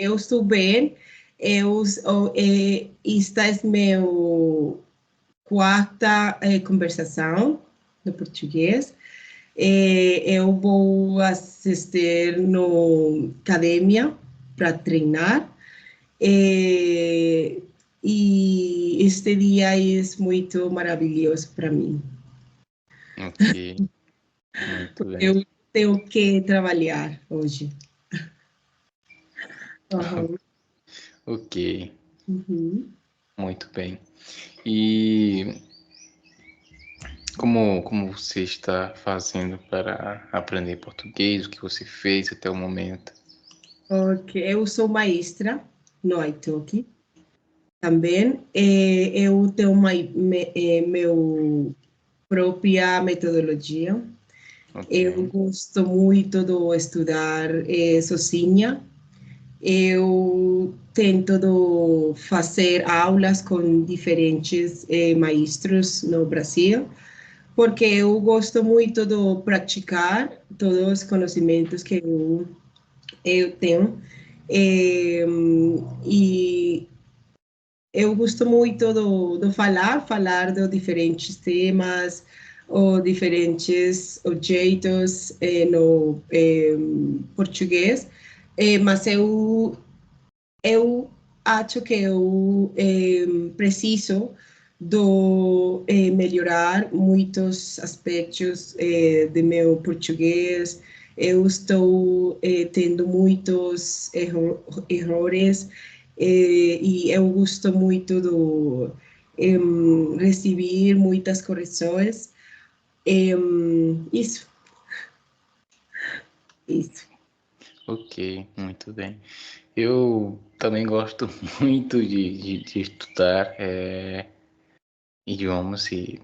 eu estou bem. Esta é meu quarta conversação no português. Eu vou assistir no academia para treinar. E este dia é muito maravilhoso para mim. Ok, muito bem. Eu tenho que trabalhar hoje. Uhum. Ok, Uhum. muito bem. E como você está fazendo para aprender português? O que você fez até o momento? Ok, eu sou maestra no Italki também. Eu tenho meu própria metodologia. Ok, Eu gosto muito de estudar sozinha. Eu tento de fazer aulas com diferentes maestros no Brasil, porque eu gosto muito de praticar todos os conhecimentos que eu tenho. Eh, e eu gosto muito de falar de diferentes temas ou diferentes jeitos no português, mas eu acho que eu preciso do melhorar muitos aspectos de meu português. Eu estou tendo muitos erros e eu gosto muito de receber muitas correções. Isso, isso. ok, muito bem. Eu também gosto muito de estudar idiomas e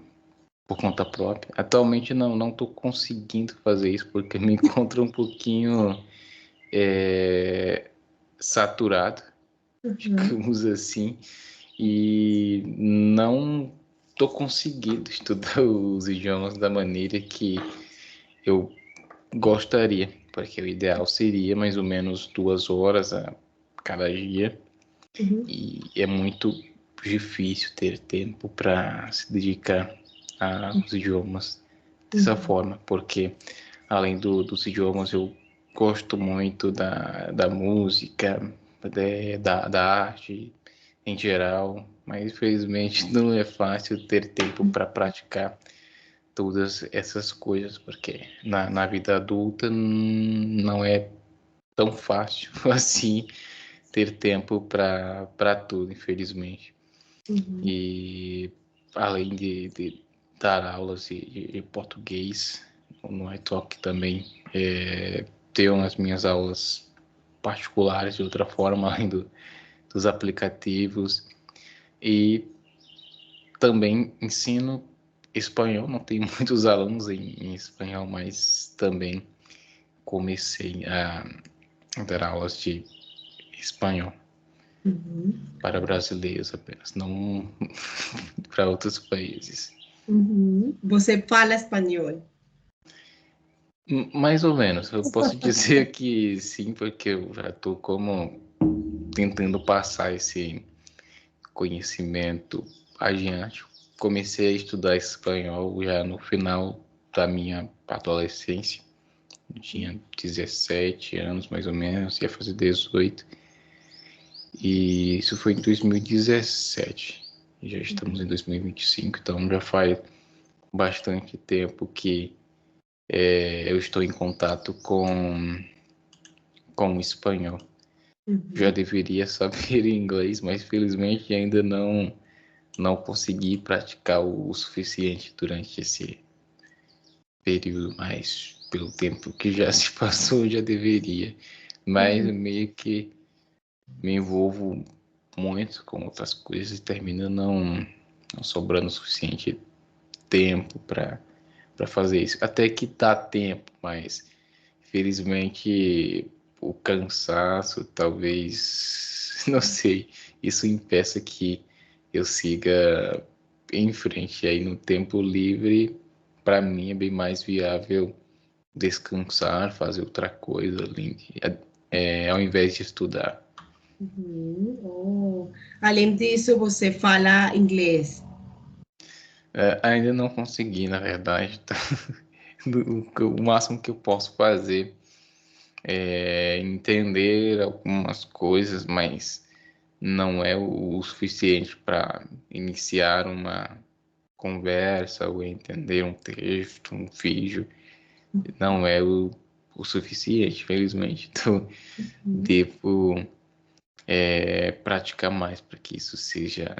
por conta própria. Atualmente não estou conseguindo fazer isso porque me encontro um pouquinho saturado, Uhum. digamos assim, e não estou conseguindo estudar os idiomas da maneira que eu gostaria, porque o ideal seria mais ou menos 2 horas a cada dia, Uhum. e é muito difícil ter tempo para se dedicar aos idiomas dessa Uhum. forma, porque além dos idiomas eu gosto muito da música, da arte em geral, mas infelizmente não é fácil ter tempo para praticar todas essas coisas, porque na vida adulta não é tão fácil assim ter tempo para tudo, infelizmente. Uhum. E além de dar aulas de português no iTalk também, tenho as minhas aulas particulares de outra forma, além dos aplicativos, e também ensino espanhol. Não tenho muitos alunos em espanhol, mas também comecei a dar aulas de espanhol Uhum. para brasileiros apenas, não para outros países. Uhum. Você fala espanhol? Mais ou menos, eu posso dizer que sim, porque eu já estou como tentando passar esse conhecimento adiante. Comecei a estudar espanhol já no final da minha adolescência. Eu tinha 17 anos, mais ou menos, ia fazer 18. E isso foi em 2017. Já estamos em 2025, então já faz bastante tempo que eu estou em contato com o espanhol. Já Uhum. deveria saber inglês, mas felizmente ainda não consegui praticar o suficiente durante esse período, mas pelo tempo que já se passou, já deveria. Mas Uhum. meio que me envolvo muito com outras coisas e termina não sobrando o suficiente tempo para fazer isso. Até que dá tempo, mas felizmente o cansaço, talvez, não sei, isso impeça que eu siga em frente. Aí no tempo livre, para mim é bem mais viável descansar, fazer outra coisa ali, ao invés de estudar. Uhum. Oh. Além disso, você fala inglês. Ainda não consegui, na verdade. Tá? O máximo que eu posso fazer é entender algumas coisas, mas não é o suficiente para iniciar uma conversa ou entender um texto, um vídeo. Não é o suficiente, felizmente. Então, Uhum. devo praticar mais para que isso seja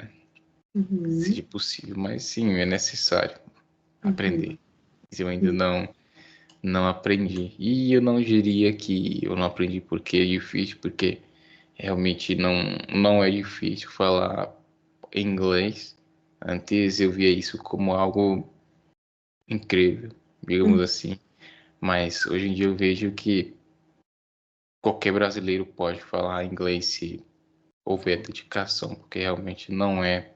Uhum. possível. Mas sim, é necessário aprender. Uhum. Mas eu ainda não aprendi. E eu não diria que eu não aprendi porque é difícil, porque realmente não é difícil falar inglês. Antes eu via isso como algo incrível, digamos Uhum. assim. Mas hoje em dia eu vejo que qualquer brasileiro pode falar inglês se houver dedicação, porque realmente não é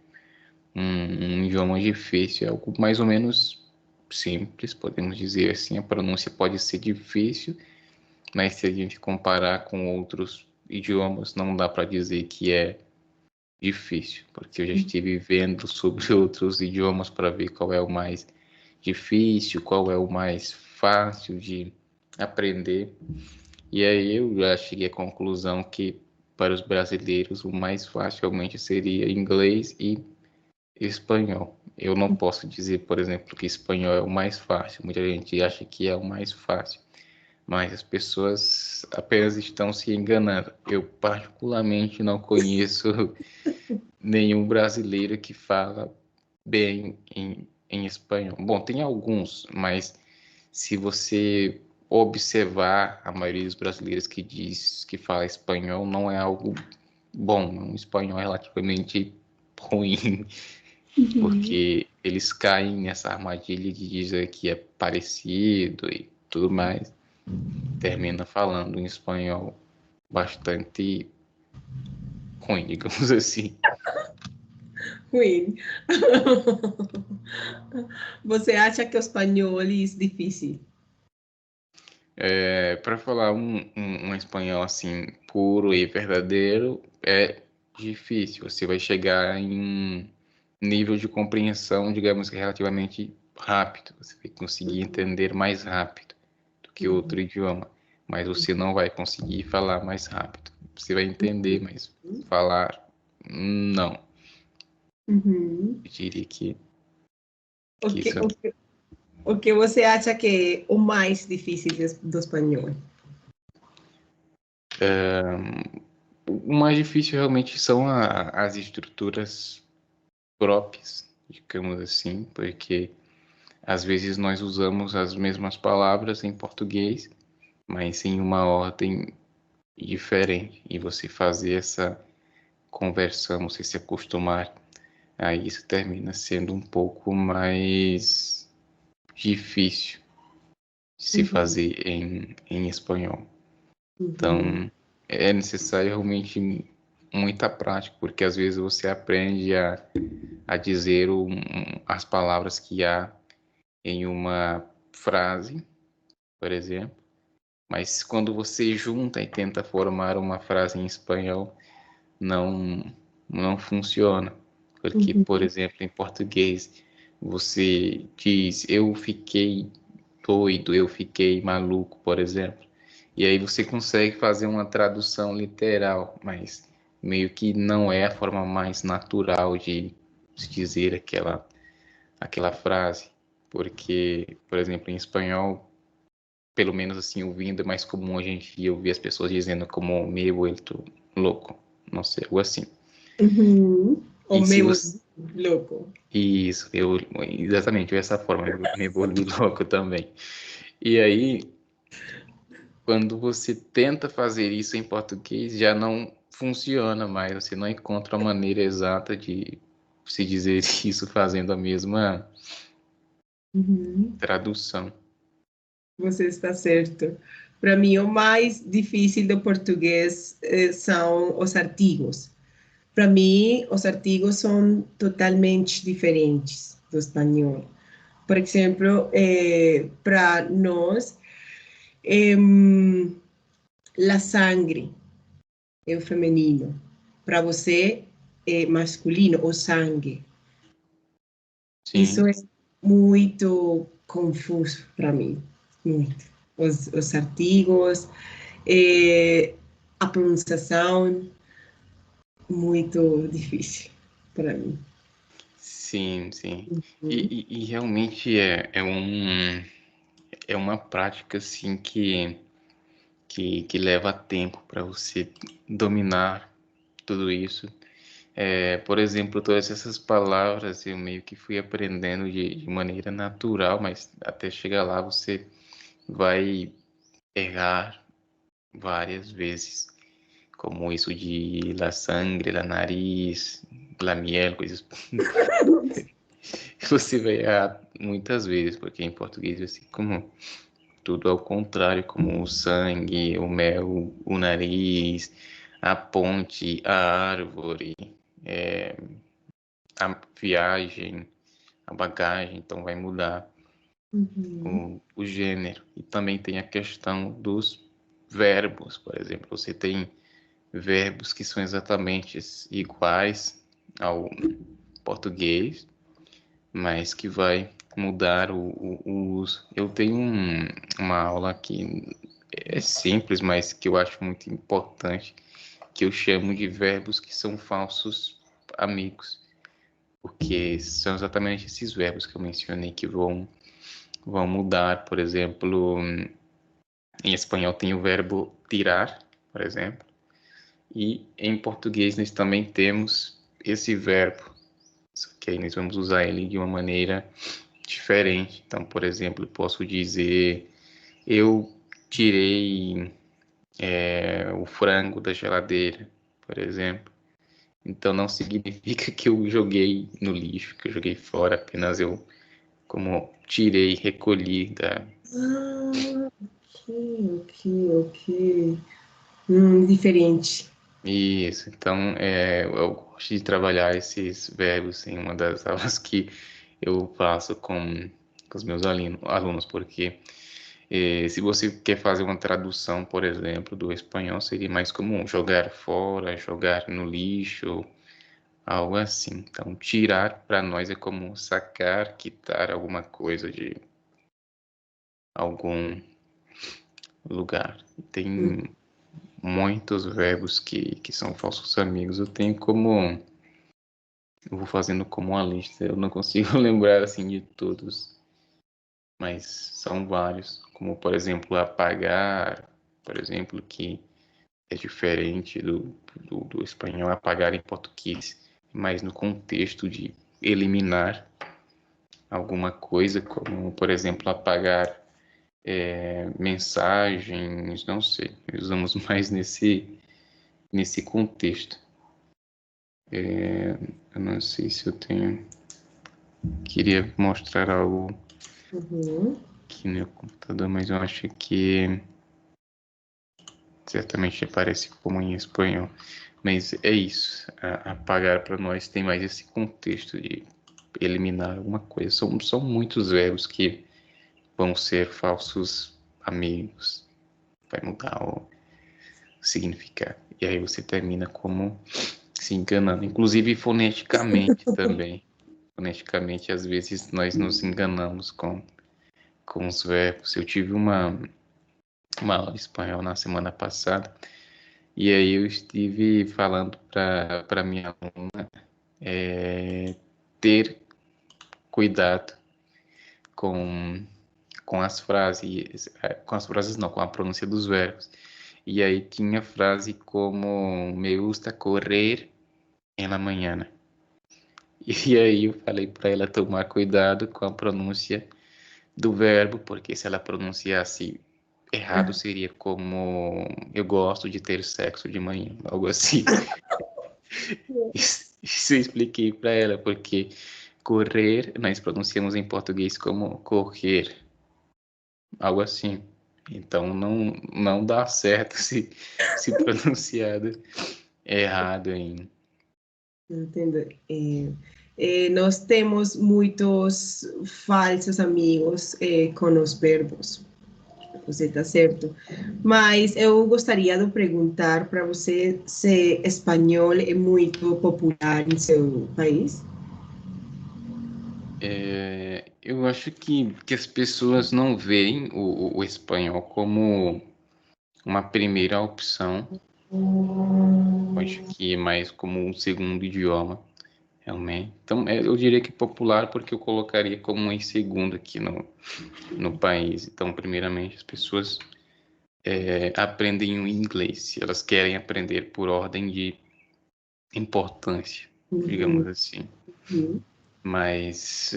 um idioma difícil, é algo mais ou menos simples, podemos dizer assim. A pronúncia pode ser difícil, mas se a gente comparar com outros idiomas, não dá para dizer que é difícil, porque eu já estive vendo sobre outros idiomas para ver qual é o mais difícil, qual é o mais fácil de aprender. E aí eu já cheguei à conclusão que para os brasileiros o mais fácil realmente seria inglês e espanhol. Eu não posso dizer, por exemplo, que espanhol é o mais fácil. Muita gente acha que é o mais fácil, mas as pessoas apenas estão se enganando. Eu particularmente não conheço nenhum brasileiro que fala bem em espanhol. Bom, tem alguns, mas se você observar a maioria dos brasileiros que diz que fala espanhol, não é algo bom, é um espanhol relativamente ruim, Uhum. porque eles caem nessa armadilha de dizer que é parecido e tudo mais, termina falando um espanhol bastante ruim, digamos assim. Ruim. Você acha que o espanhol é difícil? Para falar um espanhol assim puro e verdadeiro é difícil. Você vai chegar em um nível de compreensão, digamos que relativamente rápido. Você vai conseguir entender mais rápido do que outro idioma, mas você não vai conseguir falar mais rápido. Você vai entender, mas falar não. Uhum. Eu diria O que que, isso. o que, o que você acha que é o mais difícil do espanhol? O mais difícil realmente são as estruturas próprias, digamos assim, porque às vezes nós usamos as mesmas palavras em português, mas em uma ordem diferente. E você fazer essa conversão, você se acostumar a isso termina sendo um pouco mais difícil de se Uhum. fazer em espanhol. Uhum. Então, é necessário realmente muita prática, porque às vezes você aprende a dizer as palavras que há em uma frase, por exemplo, mas quando você junta e tenta formar uma frase em espanhol, não, não funciona. Porque, Uhum. por exemplo, em português, você diz eu fiquei doido, eu fiquei maluco, por exemplo. E aí você consegue fazer uma tradução literal, mas meio que não é a forma mais natural de se dizer aquela frase. Porque, por exemplo, em espanhol, pelo menos assim, ouvindo, é mais comum a gente ouvir as pessoas dizendo como me he vuelto louco, não sei, algo assim. Uhum. O E se meu você... louco. Isso, exatamente, dessa forma, me volvi louco também. E aí, quando você tenta fazer isso em português, já não funciona mais, você não encontra a maneira exata de se dizer isso fazendo a mesma Uhum. tradução. Você está certo. Para mim, o mais difícil do português são os artigos. Para mim, os artigos são totalmente diferentes do espanhol. Por exemplo, para nós, la sangre. é o feminino. Para você é masculino, o sangue. Sim, Isso é muito confuso para mim, muito. Os artigos, a pronunciação, muito difícil para mim. sim, sim. Uhum. E realmente é uma prática assim que leva tempo para você dominar tudo isso. Por exemplo, todas essas palavras eu meio que fui aprendendo de maneira natural, mas até chegar lá você vai errar várias vezes, como isso de la sangre, la nariz, la miel, coisas. Você vai errar muitas vezes, porque em português é assim como tudo ao contrário, como o sangue, o mel, o nariz, a ponte, a árvore, é, a viagem, a bagagem, então vai mudar Uhum. o gênero. E também tem a questão dos verbos, por exemplo, você tem verbos que são exatamente iguais ao português, mas que vai mudar o uso. Eu tenho uma aula que é simples, mas que eu acho muito importante, que eu chamo de verbos que são falsos amigos, porque são exatamente esses verbos que eu mencionei que vão mudar. Por exemplo, em espanhol tem o verbo tirar, por exemplo, e em português nós também temos esse verbo, só que aí nós vamos usar ele de uma maneira diferente. Então, por exemplo, posso dizer: eu tirei o frango da geladeira, por exemplo. Então, não significa que eu joguei no lixo, que eu joguei fora, apenas eu, como tirei, recolhi da. Ah, ok. Diferente. Isso, então eu gosto de trabalhar esses verbos em uma das aulas que eu faço com os meus alunos, porque se você quer fazer uma tradução, por exemplo, do espanhol, seria mais comum jogar fora, jogar no lixo, algo assim. Então, tirar para nós é como sacar, quitar alguma coisa de algum lugar. Tem muitos verbos que são falsos amigos. Eu vou fazendo como uma lista, eu não consigo lembrar assim de todos, mas são vários, como por exemplo apagar, por exemplo, que é diferente do espanhol apagar em português, mas no contexto de eliminar alguma coisa, como por exemplo apagar mensagens, não sei, usamos mais nesse contexto. Eu não sei se eu queria mostrar algo Uhum. aqui no computador, mas eu acho que certamente aparece como em espanhol. Mas é isso. Apagar para nós tem mais esse contexto de eliminar alguma coisa. São muitos verbos que vão ser falsos amigos. Vai mudar o significado. E aí você termina como se enganando. Inclusive foneticamente também. Foneticamente, às vezes, nós nos enganamos com os verbos. Eu tive uma aula de espanhol na semana passada. E aí eu estive falando para minha aluna ter cuidado com, com as frases não, com a pronúncia dos verbos. E aí tinha frase como me gusta correr en la mañana. E aí eu falei para ela tomar cuidado com a pronúncia do verbo, porque se ela pronunciasse errado seria como eu gosto de ter sexo de manhã, algo assim. Isso eu expliquei para ela, porque correr nós pronunciamos em português como correr, algo assim. Então não dá certo se pronunciado errado em. Entendo. Nós temos muitos falsos amigos com os verbos. você está certo. Mas eu gostaria de perguntar para você se espanhol é muito popular em seu país. Eu acho que as pessoas não veem o espanhol como uma primeira opção. Acho que é mais como um segundo idioma, realmente. Então, eu diria que popular porque eu colocaria como em segundo aqui no país. Então, primeiramente, as pessoas aprendem o inglês, se elas querem aprender por ordem de importância, digamos Uhum, assim. uhum, Mas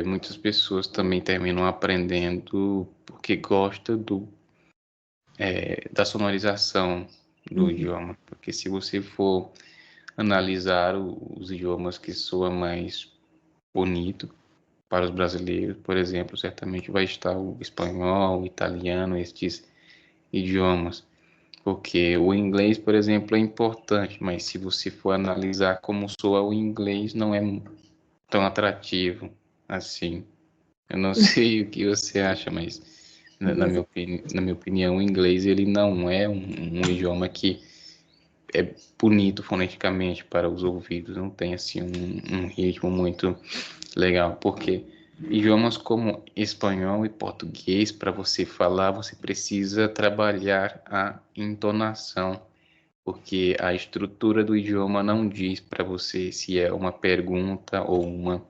muitas pessoas também terminam aprendendo porque gosta da sonorização do uhum, idioma. Porque se você for analisar os idiomas que soam mais bonito para os brasileiros, por exemplo, certamente vai estar o espanhol, o italiano, estes idiomas. Porque o inglês, por exemplo, é importante, mas se você for analisar como soa o inglês, não é tão atrativo assim. Eu não sei o que você acha, mas uhum. na minha opinião, o inglês ele não é um idioma que é bonito foneticamente para os ouvidos, não tem assim um ritmo muito legal, porque idiomas como espanhol e português, para você falar, você precisa trabalhar a entonação, porque a estrutura do idioma não diz para você se é uma pergunta ou uma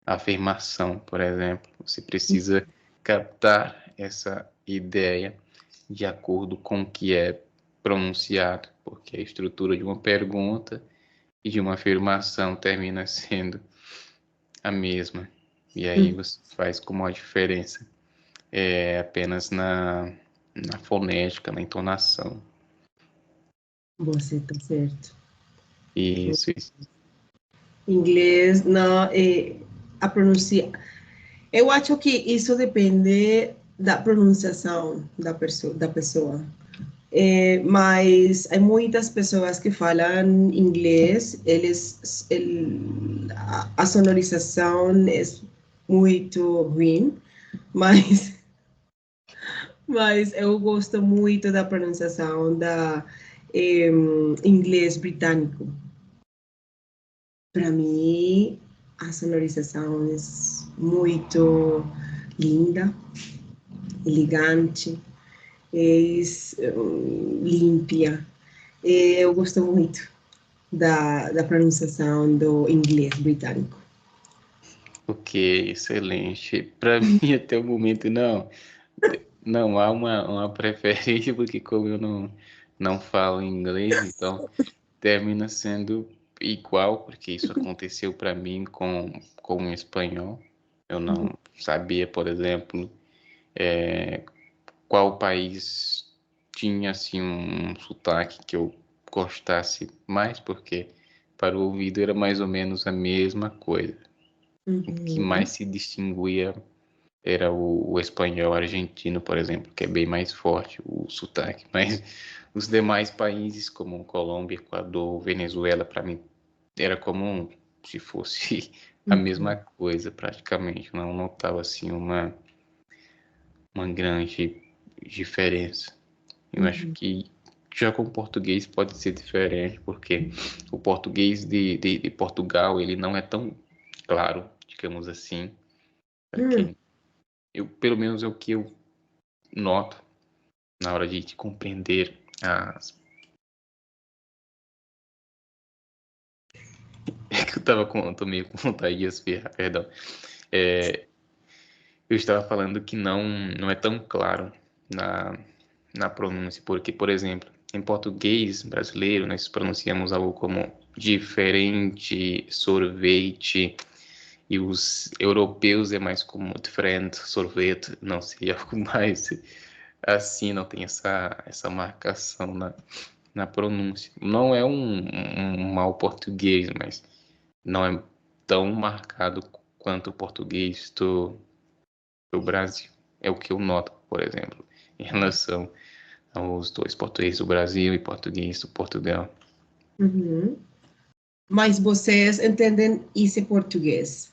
afirmação, por exemplo. Você precisa captar essa ideia de acordo com o que é pronunciado, porque a estrutura de uma pergunta e de uma afirmação termina sendo a mesma. E aí você faz como a diferença apenas na fonética, na entonação. Você está certo. Isso. Inglês, não, a pronúncia. Eu acho que isso depende da pronunciação da pessoa. Mas há muitas pessoas que falam inglês, a sonorização é muito ruim, mas, mas eu gosto muito da pronunciação da inglês britânico. Para mim, a sonorização é muito linda, elegante, é límpia. Eu gosto muito da pronunciação do inglês britânico. Ok, excelente. Para mim, até o momento, não há uma preferência, porque como eu não falo inglês, então termina sendo igual, porque isso aconteceu para mim com o espanhol. Eu não sabia, por exemplo, qual país tinha assim um sotaque que eu gostasse mais, porque para o ouvido era mais ou menos a mesma coisa. O que Uhum. mais se distinguia era o espanhol argentino, por exemplo, que é bem mais forte o sotaque. Mas os demais países, como Colômbia, Equador, Venezuela, para mim era como se fosse a mesma Uhum. coisa, praticamente. Não notava assim uma grande diferença. Eu acho Uhum. que já com o português pode ser diferente, porque o português de Portugal ele não é tão claro, digamos assim, para Uhum. quem pelo menos é o que eu noto na hora de compreender as. É que tô meio com vontade de espirrar, perdão. É, eu estava falando que não é tão claro na, na pronúncia, porque, por exemplo, em português brasileiro, nós pronunciamos algo como diferente, sorvete, e os europeus é mais como different, sorvete, não sei, algo mais assim, não tem essa marcação na pronúncia. Não é um mau português, mas não é tão marcado quanto o português do Brasil. É o que eu noto, por exemplo, em relação aos dois portugueses do Brasil e português do Portugal. Uhum. Mas vocês entendem esse português?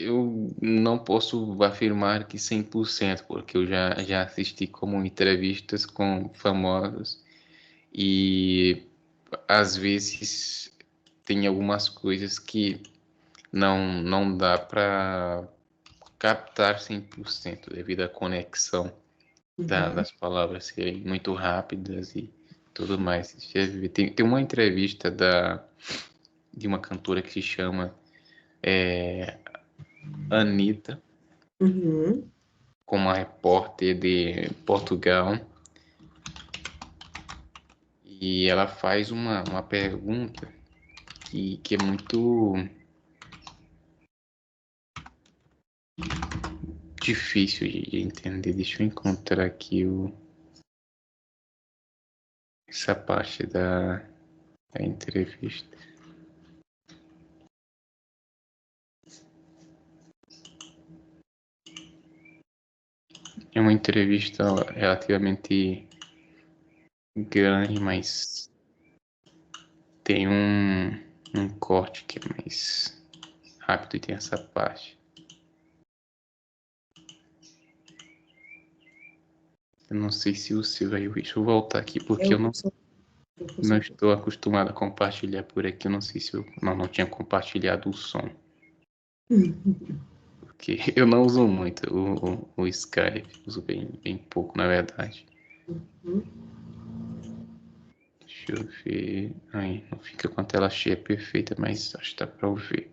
eu não posso afirmar que 100%, porque eu já assisti como entrevistas com famosos e às vezes tem algumas coisas que não dá para captar 100% devido à conexão Uhum. das palavras serem muito rápidas e tudo mais. Tem uma entrevista de uma cantora que se chama Anitta, Uhum. com uma repórter de Portugal, e ela faz uma pergunta que é muito difícil de entender. Deixa eu encontrar aqui essa parte da entrevista. É uma entrevista relativamente grande, mas tem um corte que é mais rápido e tem essa parte. Eu não sei se o seu aí. Deixa eu voltar aqui porque Eu eu não, sou, não estou acostumado a compartilhar por aqui. Eu não sei se eu não tinha compartilhado o som. Porque eu não uso muito o Skype. Uso bem pouco, na verdade. Deixa eu ver. Aí, não fica com a tela cheia perfeita, mas acho que dá pra ouvir.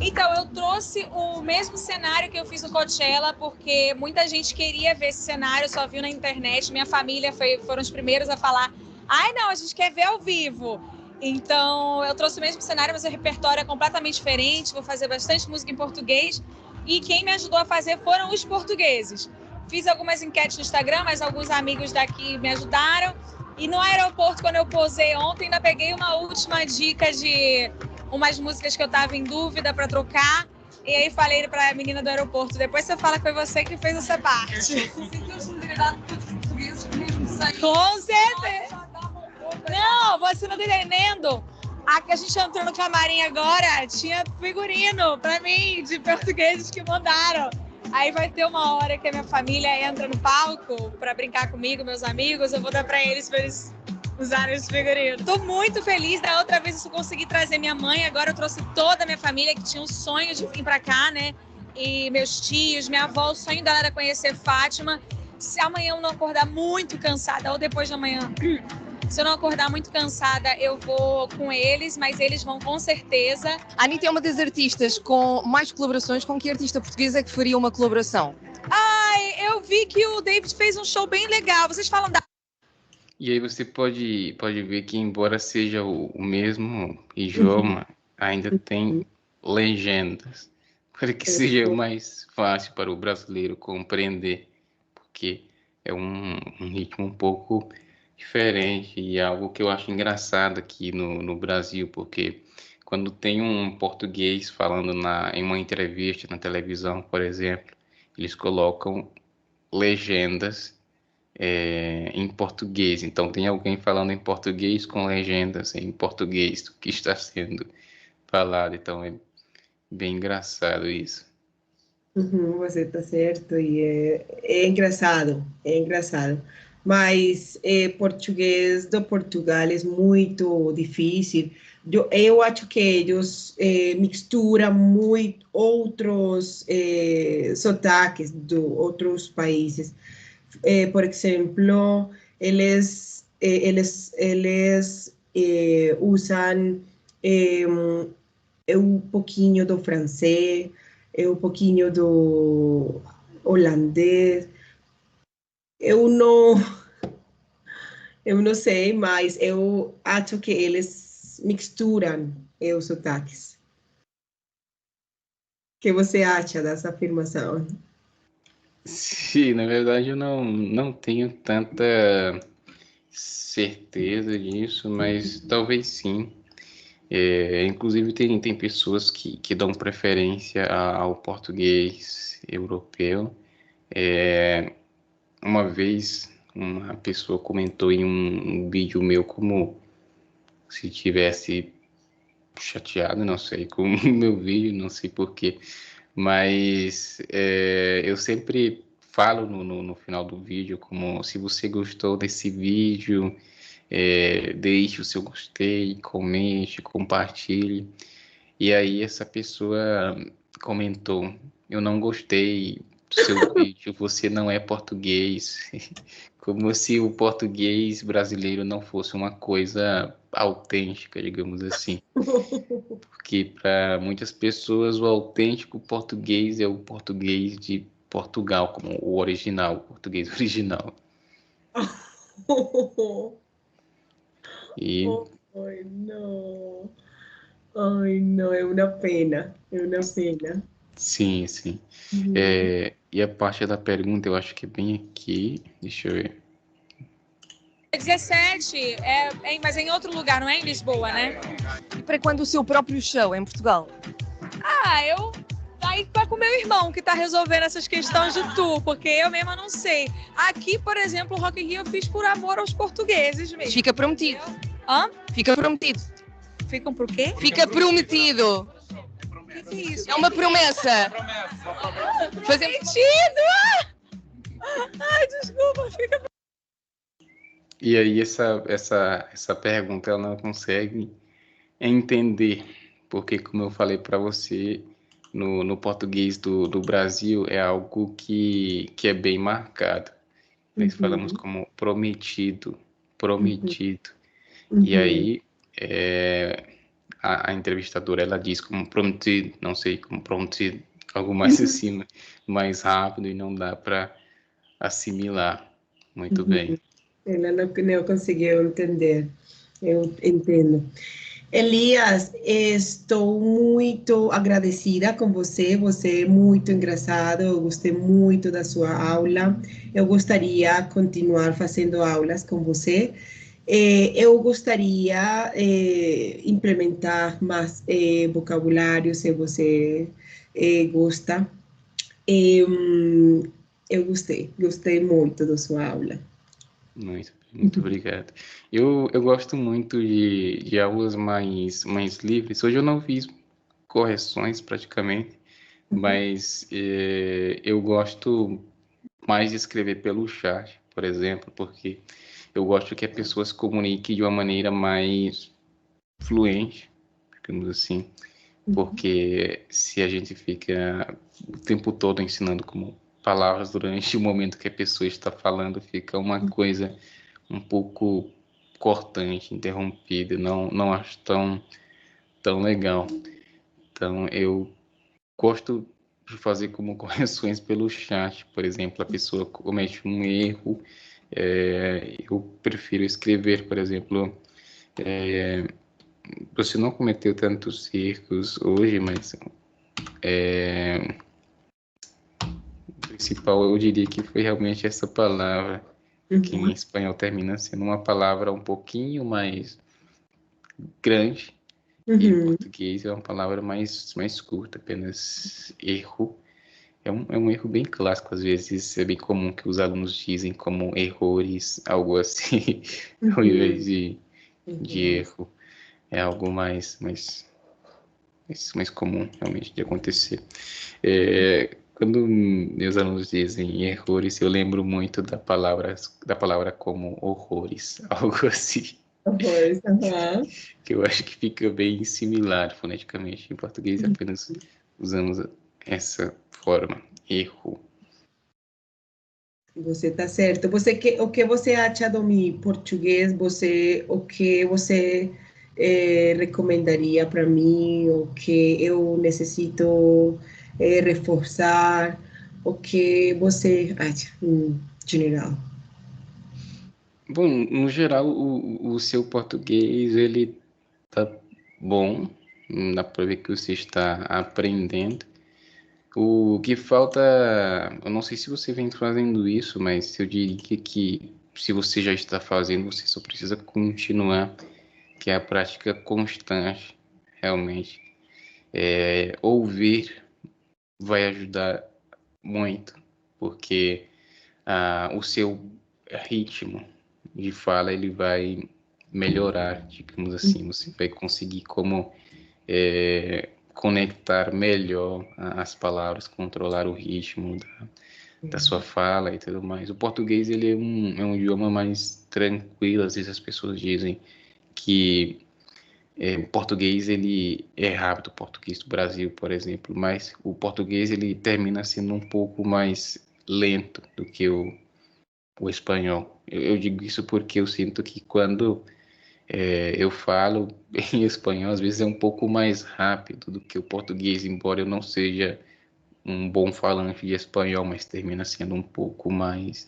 Então, eu trouxe o mesmo cenário que eu fiz no Coachella, porque muita gente queria ver esse cenário, só viu na internet. Minha família foram os primeiros a falar: ai, não, a gente quer ver ao vivo. Então, eu trouxe o mesmo cenário, mas o repertório é completamente diferente. Vou fazer bastante música em português. E quem me ajudou a fazer foram os portugueses. Fiz algumas enquetes no Instagram, mas alguns amigos daqui me ajudaram. E no aeroporto, quando eu posei ontem, ainda peguei uma última dica de umas músicas que eu tava em dúvida para trocar. E aí falei para a menina do aeroporto: depois você fala que foi você que fez essa parte. Com certeza. Não, você não tá entendendo. A gente entrou no camarim agora, tinha figurino para mim de portugueses que mandaram. Aí vai ter uma hora que a minha família entra no palco para brincar comigo, meus amigos, eu vou dar para eles usarem os figurinos. Tô muito feliz. Da outra vez eu consegui trazer minha mãe, agora eu trouxe toda a minha família que tinha um sonho de vir para cá, né? E meus tios, minha avó, o sonho dela era conhecer Fátima. Se amanhã eu não acordar muito cansada, ou depois de amanhã, se eu não acordar muito cansada, eu vou com eles, mas eles vão com certeza. A Anitta é uma das artistas com mais colaborações. Com que artista portuguesa é que faria uma colaboração? Ai, eu vi que o David fez um show bem legal. Vocês falam da... E aí você pode ver que, embora seja o mesmo idioma, ainda tem legendas, para que seja mais fácil para o brasileiro compreender, porque é um ritmo um pouco diferente e algo que eu acho engraçado aqui no Brasil, porque quando tem um português falando em uma entrevista na televisão, por exemplo, eles colocam legendas em português. Então, tem alguém falando em português com legendas em português do que está sendo falado. Então, é bem engraçado isso. Uhum, você está certo, e é engraçado, é engraçado. Mas português do Portugal é muito difícil. Eu acho que eles misturam muito outros sotaques de outros países. Por exemplo, eles usam um pouquinho do francês, um pouquinho do holandês. Eu não, eu não sei, mas eu acho que eles misturam os sotaques. O que você acha dessa afirmação? Sim, na verdade eu não tenho tanta certeza disso, mas talvez sim. Inclusive tem pessoas que dão preferência ao português europeu. Uma vez uma pessoa comentou em um vídeo meu como se tivesse chateado, não sei, com o meu vídeo, não sei porquê, mas eu sempre falo no final do vídeo como se você gostou desse vídeo, deixe o seu gostei, comente, compartilhe. E aí essa pessoa comentou, eu não gostei do seu vídeo, você não é português. Como se o português brasileiro não fosse uma coisa autêntica, digamos assim. Porque para muitas pessoas o autêntico português é o português de Portugal, como o original, o português original. E Ai, não. Ai, não, é uma pena. É uma pena. sim, sim. Uhum. E a parte da pergunta, eu acho que é bem aqui. Deixa eu ver. 17, mas é em outro lugar, não é em Lisboa, né? E para quando o seu próprio show em Portugal? Aí tá com o meu irmão que tá resolvendo essas questões de tour, porque eu mesma não sei. Aqui, por exemplo, o Rock in Rio eu fiz por amor aos portugueses mesmo. Fica prometido. Hã? Fica prometido. Ficam por quê? Fica prometido. O que é isso? É uma promessa. Fazemos sentido! Ai, desculpa, fica. E aí essa pergunta ela não consegue entender, porque como eu falei para você, no português do Brasil é algo que é bem marcado. Nós falamos como prometido. E aí a entrevistadora ela diz como prometido, não sei, como prometido, algo mais assim, mais rápido e não dá para assimilar muito bem. Ela não conseguiu entender. Eu entendo. Elias, estou muito agradecida com você. Você é muito engraçado. Eu gostei muito da sua aula. Eu gostaria de continuar fazendo aulas com você. Eu gostaria implementar mais vocabulário, se você gosta. Eu gostei muito da sua aula. Muito obrigado. Eu gosto muito de aulas mais livres. Hoje eu não fiz correções praticamente, mas eu gosto mais de escrever pelo chat, por exemplo, porque eu gosto que a pessoa se comunique de uma maneira mais fluente, digamos assim, porque se a gente fica o tempo todo ensinando como palavras durante o momento que a pessoa está falando, fica uma coisa um pouco cortante, interrompida, não acho tão legal. Então, eu gosto de fazer como correções pelo chat, por exemplo, a pessoa comete um erro, eu prefiro escrever, por exemplo, você não cometeu tantos erros hoje, mas o principal eu diria que foi realmente essa palavra, que em espanhol termina sendo uma palavra um pouquinho mais grande, e em português é uma palavra mais curta, apenas erro. É um erro bem clássico, às vezes é bem comum que os alunos dizem como errores, algo assim, ao invés de erro. É algo mais comum realmente de acontecer. Quando meus alunos dizem errores, eu lembro muito da palavra como horrores, algo assim. Horrores, Que eu acho que fica bem similar foneticamente. Em português apenas usamos essa forma, erro. Você está certo. O que você acha do meu português? O que você recomendaria para mim? O que eu necessito reforçar? O que você acha, em geral? Bom, no geral, o seu português, ele tá bom, dá para ver que você está aprendendo. O que falta, eu não sei se você vem fazendo isso, mas eu diria que se você já está fazendo, você só precisa continuar, que é a prática constante, realmente. Ouvir vai ajudar muito, porque o seu ritmo de fala ele vai melhorar, digamos assim, você vai conseguir como conectar melhor as palavras, controlar o ritmo da sua fala e tudo mais. O português, ele é um idioma mais tranquilo. Às vezes as pessoas dizem que o português, ele é rápido, o português do Brasil, por exemplo, mas o português, ele termina sendo um pouco mais lento do que o espanhol. Eu digo isso porque eu sinto que quando eu falo em espanhol, às vezes é um pouco mais rápido do que o português, embora eu não seja um bom falante de espanhol, mas termina sendo um pouco mais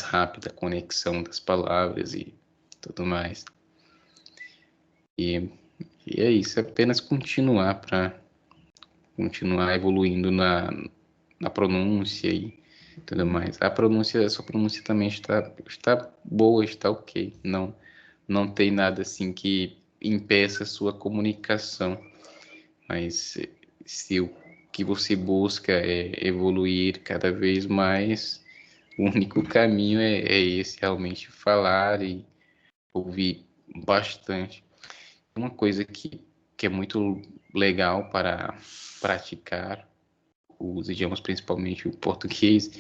rápida a conexão das palavras e tudo mais. E é isso, é apenas continuar para continuar evoluindo na pronúncia e tudo mais. A sua pronúncia também está boa, está ok. Não tem nada assim que impeça a sua comunicação. Mas se o que você busca é evoluir cada vez mais, o único caminho é esse, realmente falar e ouvir bastante. Uma coisa que é muito legal para praticar os idiomas, principalmente o português,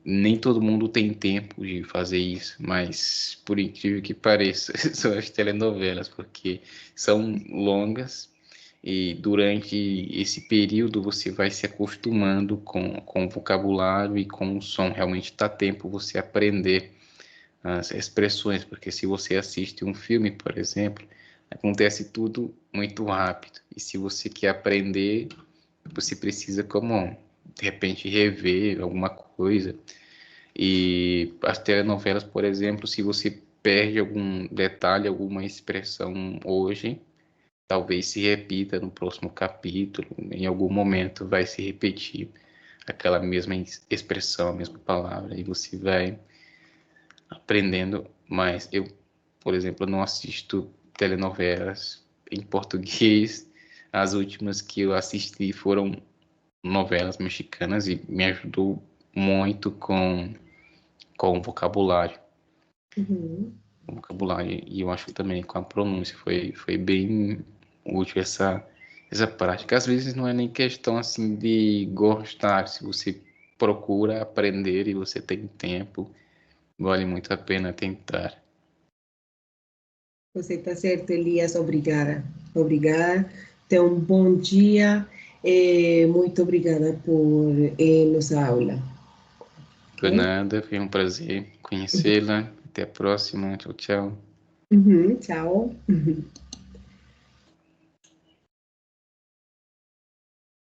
nem todo mundo tem tempo de fazer isso, mas por incrível que pareça, são as telenovelas, porque são longas e durante esse período você vai se acostumando com o vocabulário e com o som. Realmente dá tempo você aprender as expressões, porque se você assiste um filme, por exemplo, acontece tudo muito rápido. E se você quer aprender, você precisa, como, de repente, rever alguma coisa. E as telenovelas, por exemplo, se você perde algum detalhe, alguma expressão hoje, talvez se repita no próximo capítulo, em algum momento vai se repetir aquela mesma expressão, a mesma palavra, e você vai aprendendo mais. Eu, por exemplo, não assisto telenovelas em português. As últimas que eu assisti foram novelas mexicanas e me ajudou muito com o vocabulário. Uhum. O vocabulário, e eu acho também com a pronúncia foi bem útil essa prática. Às vezes não é nem questão assim de gostar, se você procura aprender e você tem tempo, vale muito a pena tentar. Você está certo, Elias. Obrigada. Obrigada. Tenha um bom dia. Muito obrigada por nossa aula. Por Ok? nada, foi um prazer conhecê-la. Até a próxima. Tchau, tchau. Uhum, tchau.